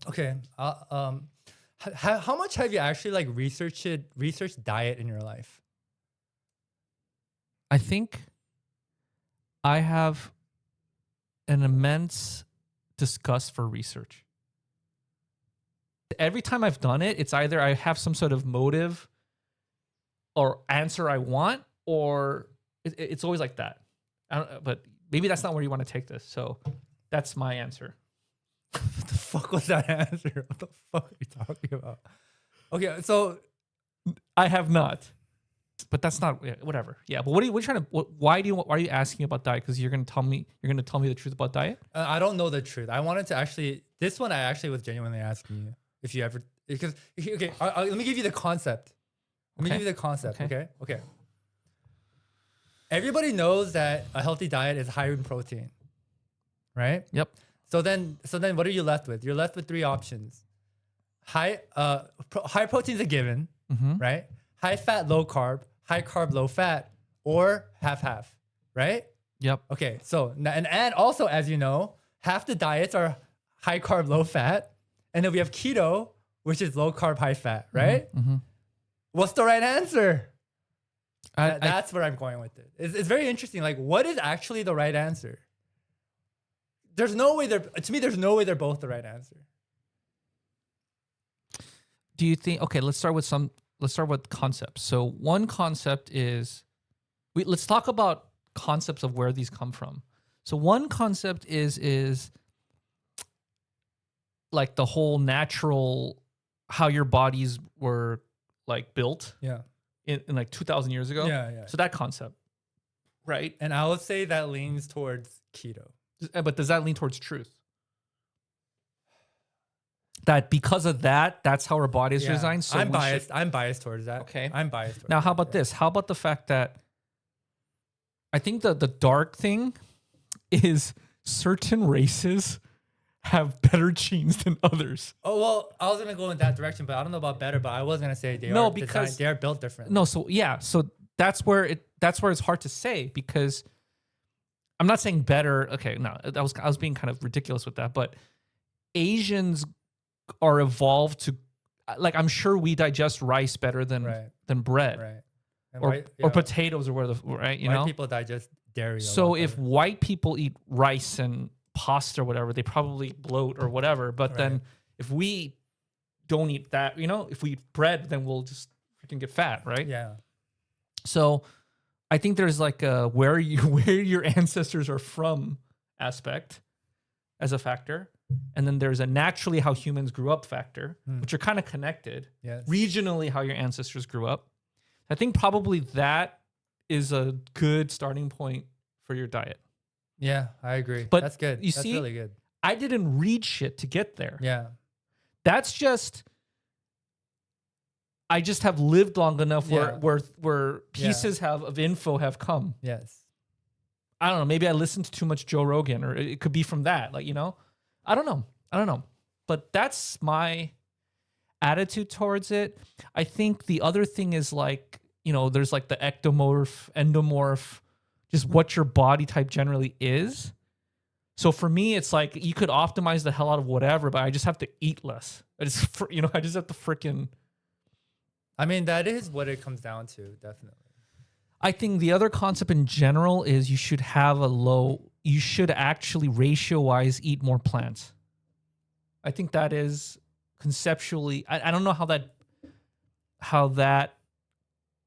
Okay. How much have you actually like researched diet in your life? I think I have an immense disgust for research. Every time I've done it, it's either I have some sort of motive or answer I want, or it's always like that. I don't, but maybe that's not where you want to take this. So that's my answer. What the fuck was that answer? What the fuck are you talking about? Okay, so I have not, but that's not whatever. Yeah, but what are you trying to? Why are you asking about diet? Because you're gonna tell me the truth about diet. I don't know the truth. I wanted to actually this one. I actually was genuinely asking you if you ever because okay. Let me give you the concept. Let me Okay. give you the concept. Okay. Okay. Okay. Everybody knows that a healthy diet is high in protein, right? Yep. So then, what are you left with? You're left with three options. High protein is a given, Mm-hmm. right? High fat, low carb, high carb, low fat, or half half, right? Yep. Okay, so and also as you know, half the diets are high carb, low fat, and then we have keto, which is low carb, high fat, right? Mm-hmm. What's the right answer? I That's where I'm going with it. It's very interesting. Like, what is actually the right answer? There's no way there's no way they're both the right answer. do you think? Okay, let's start with concepts. So one concept is let's talk about concepts of where these come from. So one concept is like the whole natural how your bodies were like built Yeah. in like 2000 years ago. Yeah, yeah. So that concept, right? And I would say that leans towards keto. But does that lean towards truth? That because of that, that's how our bodies are Yeah. designed. So I'm we should- biased. I'm biased towards that. Okay. I'm biased towards Now, how that, about yeah. this? How about the fact that I think the dark thing is certain races have better genes than others. Oh well, I was gonna go in that direction, but I don't know about better. But I was gonna say No, because- they are built different. No, so yeah, so that's where it's hard to say because I'm not saying better. Okay, no, I was being kind of ridiculous with that, but Asians are evolved to like I'm sure we digest rice better than Right. bread Right. And or white, yeah, or potatoes or where the right you white know. people digest dairy. So if white people eat rice and pasta or whatever, they probably bloat or whatever. But then Right. if we don't eat that, if we eat bread, then we'll just freaking get fat, right? yeah, So I think there's like a where your ancestors are from aspect as a factor. And then there's a naturally how humans grew up factor, which are kind of connected. yes, Regionally, how your ancestors grew up. I think probably that is a good starting point for your diet. yeah, I agree. But That's good. you That's see- really good. I didn't read shit to get there. Yeah, That's just I just have lived long enough Yeah. where pieces of info have come. yes, I don't know. Maybe I listened to too much Joe Rogan, or it could be from that. Like, I don't know. But that's my attitude towards it. I think the other thing is like, there's like the ectomorph, endomorph, just what your body type generally is. So for me, it's like you could optimize the hell out of whatever, but I just have to eat less. I just have to freaking. I mean that is what it comes down to, definitely. I think the other concept in general is you should actually ratio wise eat more plants. I think that is conceptually, I don't know how that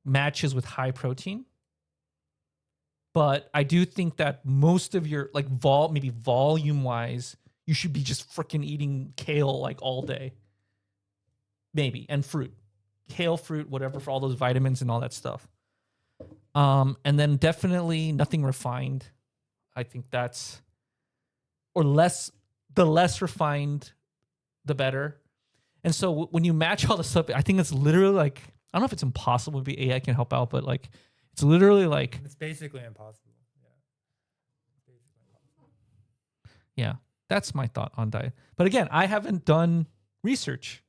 matches with high protein, but I do think that most of your like maybe volume wise, you should be just freaking eating kale like all day. Maybe, and fruit, kale, fruit, whatever, for all those vitamins and all that stuff. And then definitely nothing refined. I think that's, or the less refined, the better. And so when you match all the stuff, I think it's literally like, I don't know if it's impossible, maybe AI can help out, but like, it's literally like, It's basically impossible. Yeah, it's basically impossible. yeah, that's my thought on diet. But again, I haven't done research.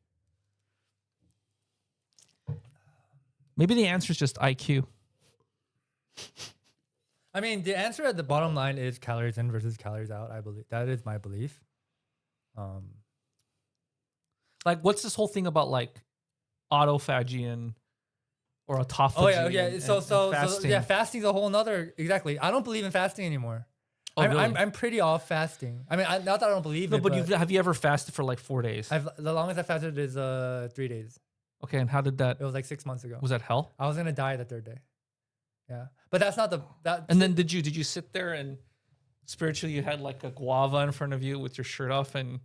Maybe the answer is just IQ. I mean, the answer at the bottom line is calories in versus calories out. I believe that is my belief. Like, what's this whole thing about like autophagy and or autophagy? Oh yeah, yeah. and So fasting? yeah, fasting's a whole nother. Exactly. I don't believe in fasting anymore. Oh, really? I'm pretty off fasting. I mean, not that I don't believe No, it, but but have you ever fasted for like 4 days? the longest I fasted is 3 days. Okay, and how did that? It was like 6 months ago. Was that hell? I was gonna die the third day. Yeah, but that's not the that. And then did you sit there and spiritually you had like a guava in front of you with your shirt off and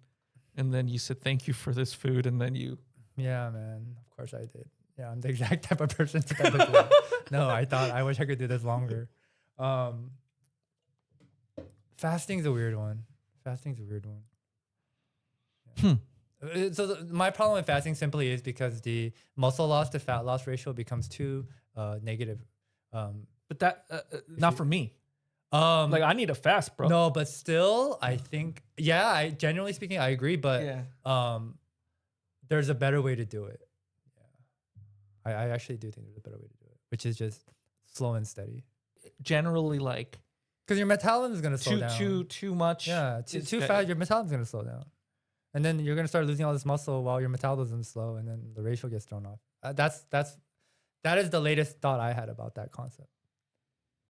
then you said thank you for this food and then you Yeah, man. Of course I did. Yeah, I'm the exact type of person to type of do it. No, I wish I could do this longer. Fasting's a weird one. Fasting's a weird one. Yeah. So my problem with fasting simply is because the muscle loss to fat loss ratio becomes too negative. but that not for me. Like Like I need a fast, bro. no, but still, I think I generally speaking, I agree. But Yeah. there's a better way to do it. Yeah, I actually do think there's a better way to do it, which is just slow and steady. Generally like Because your metabolism is gonna slow down. too much. Yeah, is too bad. fast, your metabolism is gonna slow down, and then you're gonna start losing all this muscle while your metabolism is slow, and then the ratio gets thrown off. That is the latest thought I had about that concept.